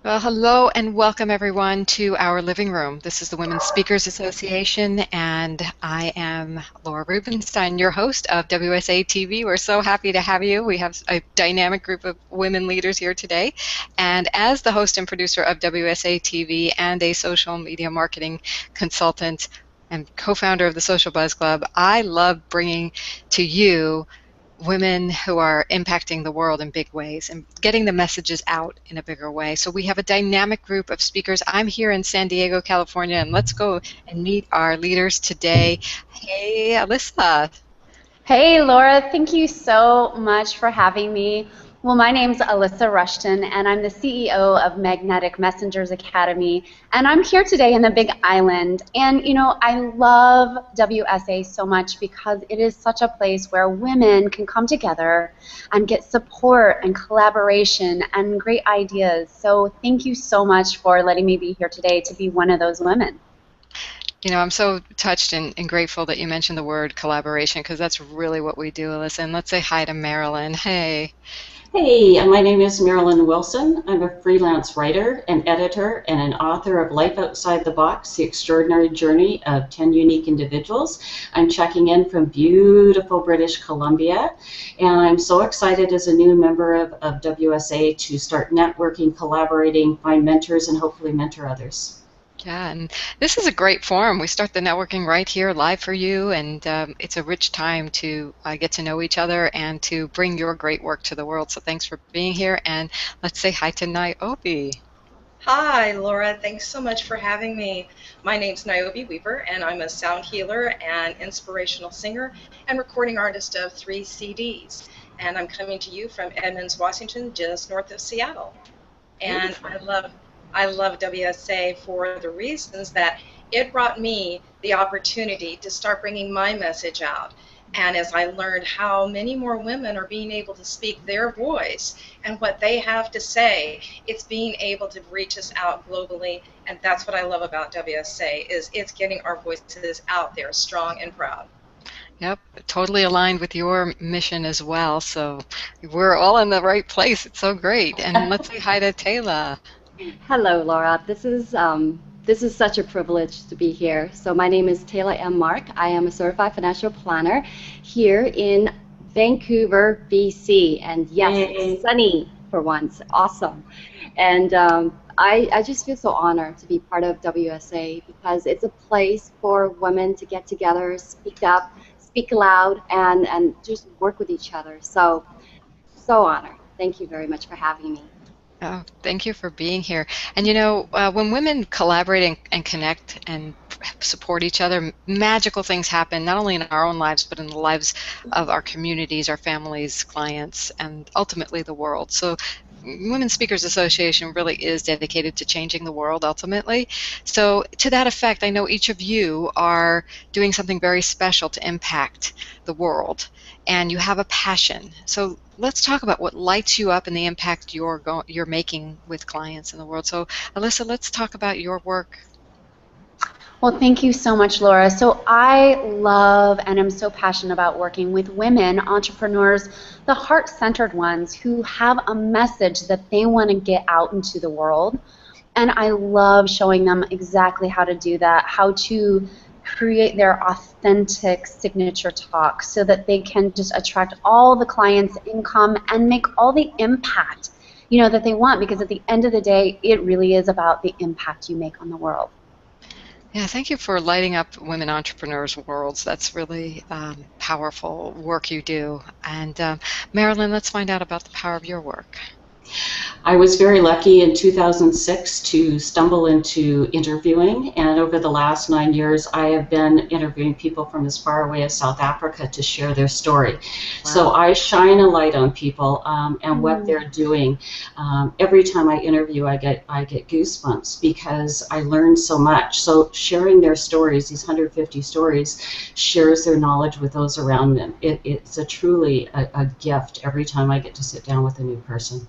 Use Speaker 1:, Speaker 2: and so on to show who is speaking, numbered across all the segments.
Speaker 1: Well, hello and welcome everyone to our living room. This is the Women Speakers Association, and I am Laura Rubenstein, your host of WSA TV. We're so happy to have you. We have a dynamic group of women leaders here today. And as the host and producer of WSA TV and a social media marketing consultant and co-founder of the Social Buzz Club, I love bringing to you women who are impacting the world in big ways and getting the messages out in a bigger way. So we have a dynamic group of speakers. I'm here in San Diego, California, and let's go and meet our leaders today. Hey, Alyssa.
Speaker 2: Hey, Laura, thank you so much for having me. Well, my name's Alyssa Rushton, and I'm the CEO of Magnetic Messengers Academy, and I'm here today in the Big Island. And, I love WSA so much because it is such a place where women can come together and get support and collaboration and great ideas. So thank you so much for letting me be here today to be one of those women.
Speaker 1: I'm so touched and grateful that you mentioned the word collaboration because that's really what we do, Alyssa. And let's say hi to Marilyn. Hey.
Speaker 3: Hey, my name is Marilyn Wilson. I'm a freelance writer, an editor, and an author of Life Outside the Box, The Extraordinary Journey of 10 Unique Individuals. I'm checking in from beautiful British Columbia, and I'm so excited as a new member of WSA to start networking, collaborating, find mentors, and hopefully mentor others.
Speaker 1: Yeah, and this is a great forum. We start the networking right here live for you, and it's a rich time to get to know each other and to bring your great work to the world. So thanks for being here, and let's say hi to Niobe.
Speaker 4: Hi, Laura. Thanks so much for having me. My name's Niobe Weaver, and I'm a sound healer and inspirational singer and recording artist of 3 CDs. And I'm coming to you from Edmonds, Washington, just north of Seattle. And I love WSA for the reasons that it brought me the opportunity to start bringing my message out. And as I learned how many more women are being able to speak their voice and what they have to say, it's being able to reach us out globally. And that's what I love about WSA, is it's getting our voices out there strong and proud.
Speaker 1: Yep, totally aligned with your mission as well. So we're all in the right place. It's so great. And let's say hi to Taylor.
Speaker 5: Hello, Laura. This is such a privilege to be here. So my name is Taylor M. Mark. I am a certified financial planner here in Vancouver, BC. And yes, it's sunny for once. Awesome. And I just feel so honored to be part of WSA because it's a place for women to get together, speak up, speak loud, and just work with each other. So honored. Thank you very much for having me.
Speaker 1: Oh, thank you for being here. And when women collaborate and connect and support each other, magical things happen, not only in our own lives, but in the lives of our communities, our families, clients, and ultimately the world. So Women Speakers Association really is dedicated to changing the world ultimately. So to that effect, I know each of you are doing something very special to impact the world, and you have a passion. So let's talk about what lights you up and the impact you're making with clients in the world. So Alyssa, let's talk about your work.
Speaker 2: Well, thank you so much, Laura. So I love and am so passionate about working with women entrepreneurs, the heart-centered ones who have a message that they want to get out into the world. And I love showing them exactly how to do that, how to create their authentic signature talk so that they can just attract all the clients' income and make all the impact, that they want, because at the end of the day, it really is about the impact you make on the world.
Speaker 1: Yeah, thank you for lighting up women entrepreneurs' worlds. That's really powerful work you do. And Marilyn, let's find out about the power of your work.
Speaker 3: I was very lucky in 2006 to stumble into interviewing, and over the last 9 years I have been interviewing people from as far away as South Africa to share their story. Wow. So I shine a light on people and what they're doing. Every time I interview I get goosebumps because I learn so much. So sharing their stories, these 150 stories, shares their knowledge with those around them. It's truly a gift every time I get to sit down with a new person.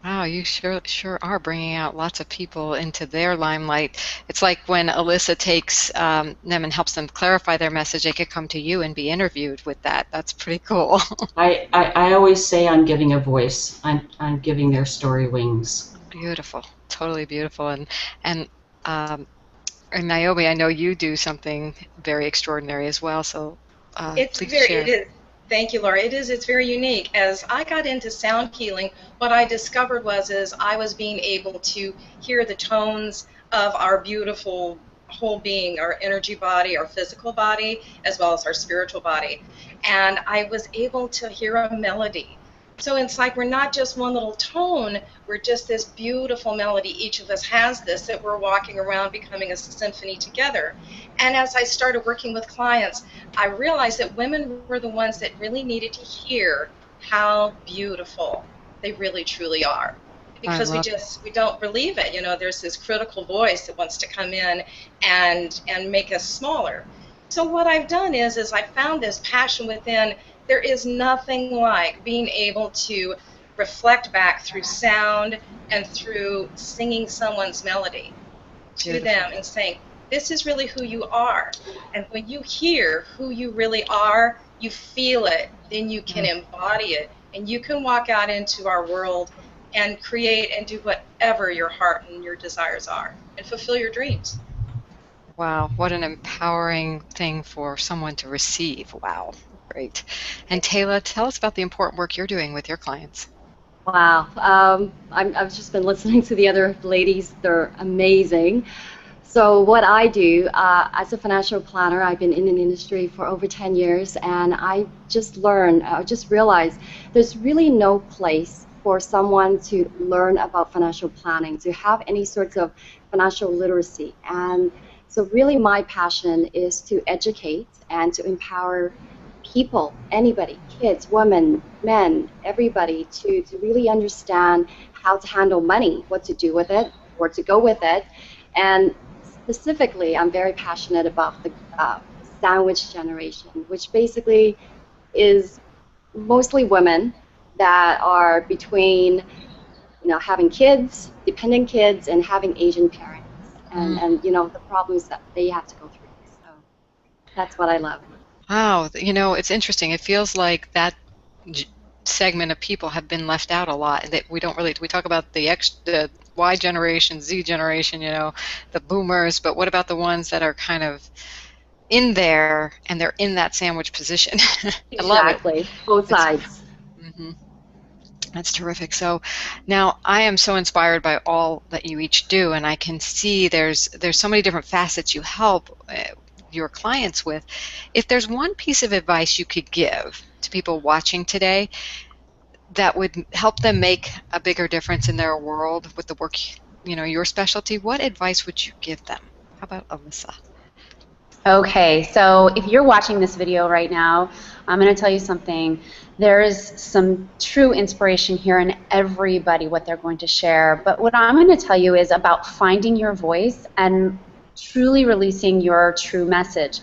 Speaker 1: Wow, you sure are bringing out lots of people into their limelight. It's like when Alyssa takes them and helps them clarify their message, they could come to you and be interviewed with that. That's pretty cool.
Speaker 3: I always say I'm giving a voice. I'm giving their story wings.
Speaker 1: Beautiful. totally beautiful. Um, and Niobe, I know you do something very extraordinary as well, so please
Speaker 4: It
Speaker 1: share.
Speaker 4: is. Thank you, Laura. It's very unique. As I got into sound healing, what I discovered is I was being able to hear the tones of our beautiful whole being, our energy body, our physical body, as well as our spiritual body. And I was able to hear a melody. So it's like we're not just one little tone, we're just this beautiful melody. Each of us has this that we're walking around becoming a symphony together. And as I started working with clients, I realized that women were the ones that really needed to hear how beautiful they really truly are. Because we don't believe it. You know, there's this critical voice that wants to come in and make us smaller. So what I've done is I found this passion within. There is nothing like being able to reflect back through sound and through singing someone's melody to them and saying, this is really who you are. And when you hear who you really are, you feel it, then you can embody it, and you can walk out into our world and create and do whatever your heart and your desires are and fulfill your dreams.
Speaker 1: Wow, what an empowering thing for someone to receive. Wow, great. And Taylor, tell us about the important work you're doing with your clients.
Speaker 5: Wow, I've just been listening to the other ladies. They're amazing. So what I do as a financial planner, I've been in an industry for over 10 years, and I just realized there's really no place for someone to learn about financial planning, to have any sorts of financial literacy. And so really my passion is to educate and to empower people, anybody, kids, women, men, everybody, to really understand how to handle money, what to do with it, where to go with it. And specifically, I'm very passionate about the sandwich generation, which basically is mostly women that are between, having kids, dependent kids, and having Asian parents, and the problems that they have to go through. So that's what I love.
Speaker 1: Wow, it's interesting. It feels like that segment of people have been left out a lot, and that we talk about the Y generation, Z generation, the boomers, but what about the ones that are kind of in there and they're in that sandwich position? I love it.
Speaker 5: Exactly, both sides.
Speaker 1: Mm-hmm. That's terrific. So now I am so inspired by all that you each do, and I can see there's so many different facets you help your clients with. If there's one piece of advice you could give to people watching today that would help them make a bigger difference in their world with the work, your specialty, what advice would you give them? How about Alyssa?
Speaker 2: Okay, so if you're watching this video right now, I'm going to tell you something. There is some true inspiration here in everybody, what they're going to share. But what I'm going to tell you is about finding your voice and truly releasing your true message.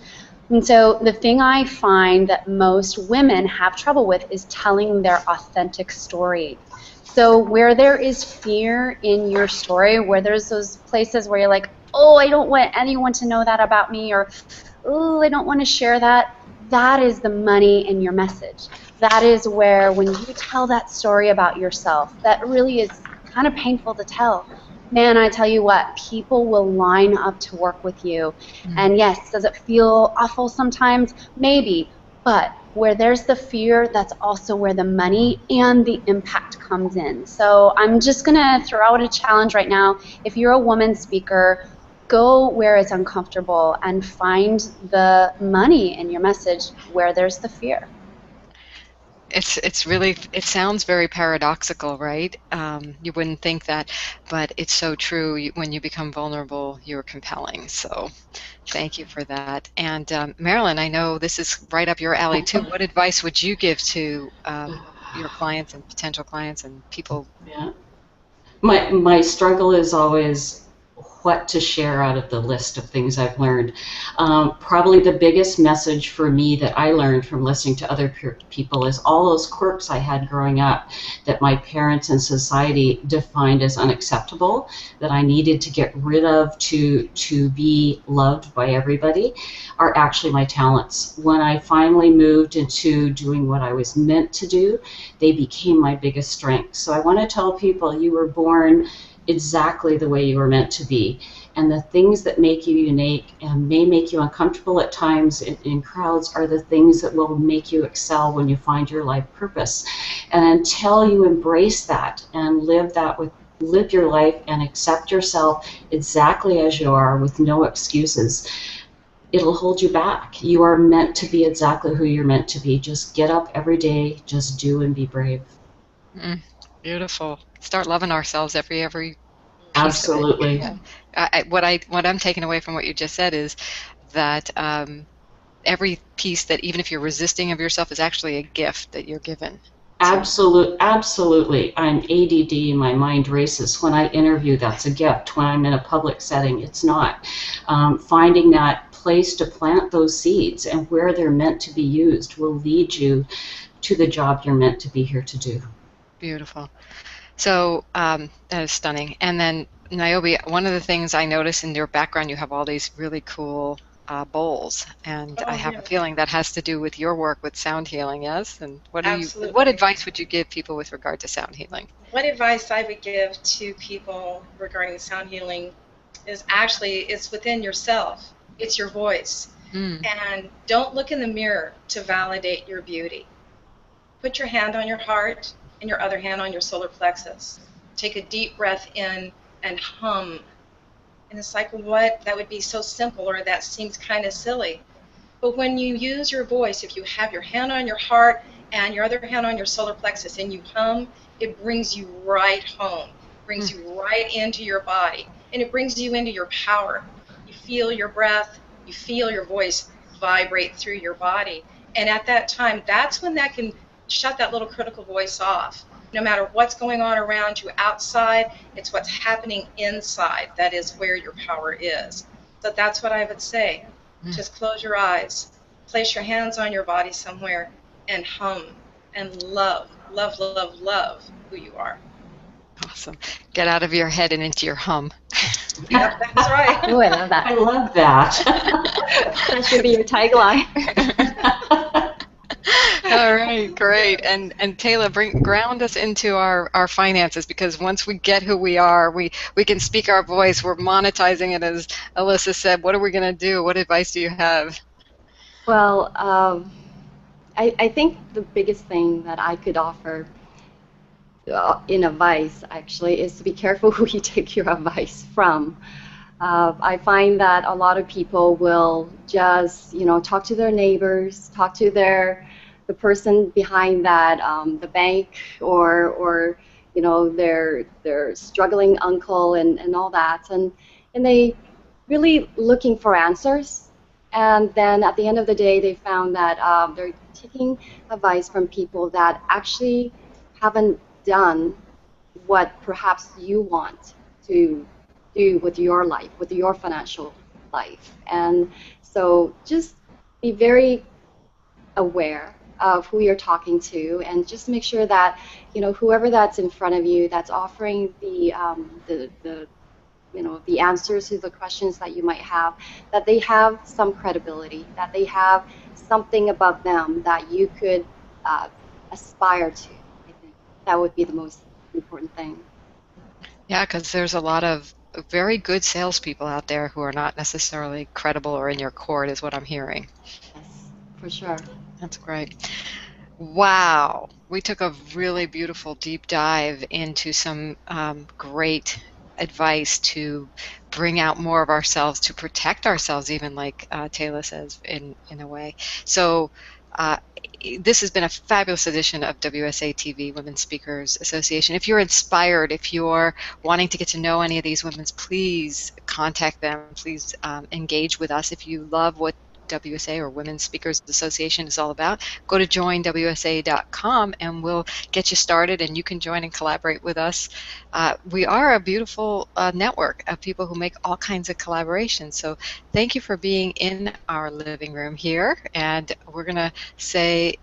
Speaker 2: And so the thing I find that most women have trouble with is telling their authentic story. So where there is fear in your story, where there's those places where you're like, oh, I don't want anyone to know that about me, or oh, I don't want to share that, that is the money in your message. That is where when you tell that story about yourself, that really is kind of painful to tell. Man, I tell you what, people will line up to work with you. And yes, does it feel awful sometimes? Maybe. But where there's the fear, that's also where the money and the impact comes in. So I'm just going to throw out a challenge right now. If you're a woman speaker, go where it's uncomfortable and find the money in your message where there's the fear.
Speaker 1: It sounds very paradoxical, right? You wouldn't think that, but it's so true. When you become vulnerable, you're compelling. So thank you for that. And Marilyn, I know this is right up your alley too. What advice would you give to your clients and potential clients and people?
Speaker 3: Yeah. My struggle is always what to share out of the list of things I've learned. Probably the biggest message for me that I learned from listening to other people is all those quirks I had growing up that my parents and society defined as unacceptable, that I needed to get rid of to be loved by everybody, are actually my talents. When I finally moved into doing what I was meant to do, they became my biggest strength. So I want to tell people, you were born exactly the way you were meant to be. And the things that make you unique and may make you uncomfortable at times in crowds are the things that will make you excel when you find your life purpose. And until you embrace that and live your life and accept yourself exactly as you are with no excuses, it'll hold you back. You are meant to be exactly who you're meant to be. Just get up every day, just do and be brave.
Speaker 1: Beautiful. Start loving ourselves every piece
Speaker 3: Absolutely.
Speaker 1: of it. Yeah. What I'm taking away from what you just said is that every piece that, even if you're resisting of yourself, is actually a gift that you're given.
Speaker 3: Absolutely. I'm ADD, my mind races. When I interview, that's a gift. When I'm in a public setting, it's not. Finding that place to plant those seeds and where they're meant to be used will lead you to the job you're meant to be here to do.
Speaker 1: Beautiful. So that is stunning. And then, Niobe, one of the things I notice in your background, you have all these really cool bowls, and I have a feeling that has to do with your work with sound healing, yes? And what advice would you give people with regard to sound healing?
Speaker 4: What advice I would give to people regarding sound healing is actually, it's within yourself. It's your voice. And don't look in the mirror to validate your beauty. Put your hand on your heart and your other hand on your solar plexus. Take a deep breath in and hum. And it's like, what? That would be so simple, or that seems kind of silly. But when you use your voice, if you have your hand on your heart and your other hand on your solar plexus and you hum, it brings you right home. It brings you right into your body. And it brings you into your power. You feel your breath. You feel your voice vibrate through your body. And at that time, that's when that can shut that little critical voice off. No matter what's going on around you outside, it's what's happening inside that is where your power is. So that's what I would say. Just close your eyes, place your hands on your body somewhere, and hum and love who you are.
Speaker 1: Awesome. Get out of your head and into your hum.
Speaker 4: Yep, that's right.
Speaker 5: Oh, I love that.
Speaker 3: I love that.
Speaker 5: That should be your tagline.
Speaker 1: All right, great. And Taylor, ground us into our finances, because once we get who we are, we can speak our voice. We're monetizing it, as Alyssa said. What are we going to do? What advice do you have?
Speaker 5: Well, I think the biggest thing that I could offer in advice, actually, is to be careful who you take your advice from. I find that a lot of people will just, talk to their neighbors, talk to the person behind that, the bank, or their struggling uncle and all that, and they really looking for answers. And then at the end of the day, they found that they're taking advice from people that actually haven't done what perhaps you want to do with your life, with your financial life. And so just be very aware of who you're talking to, and just make sure that whoever that's in front of you that's offering the answers to the questions that you might have, that they have some credibility, that they have something about them that you could aspire to. I think that would be the most important thing.
Speaker 1: Yeah, because there's a lot of very good salespeople out there who are not necessarily credible or in your court, is what I'm hearing.
Speaker 5: Yes, for sure.
Speaker 1: That's great. Wow. We took a really beautiful deep dive into some great advice to bring out more of ourselves, to protect ourselves, even like Taylor says, in a way. So this has been a fabulous edition of WSA TV, Women Speakers Association. If you're inspired, if you're wanting to get to know any of these women, please contact them. Please engage with us. If you love what WSA, or Women Speakers Association, is all about, go to joinwsa.com and we'll get you started, and you can join and collaborate with us. We are a beautiful network of people who make all kinds of collaborations. So thank you for being in our living room here, and we're going to say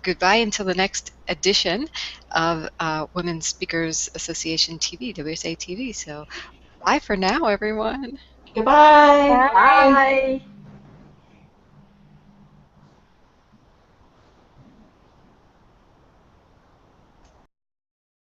Speaker 1: goodbye until the next edition of Women Speakers Association TV, WSA TV. So bye for now, everyone.
Speaker 3: Goodbye.
Speaker 5: Bye.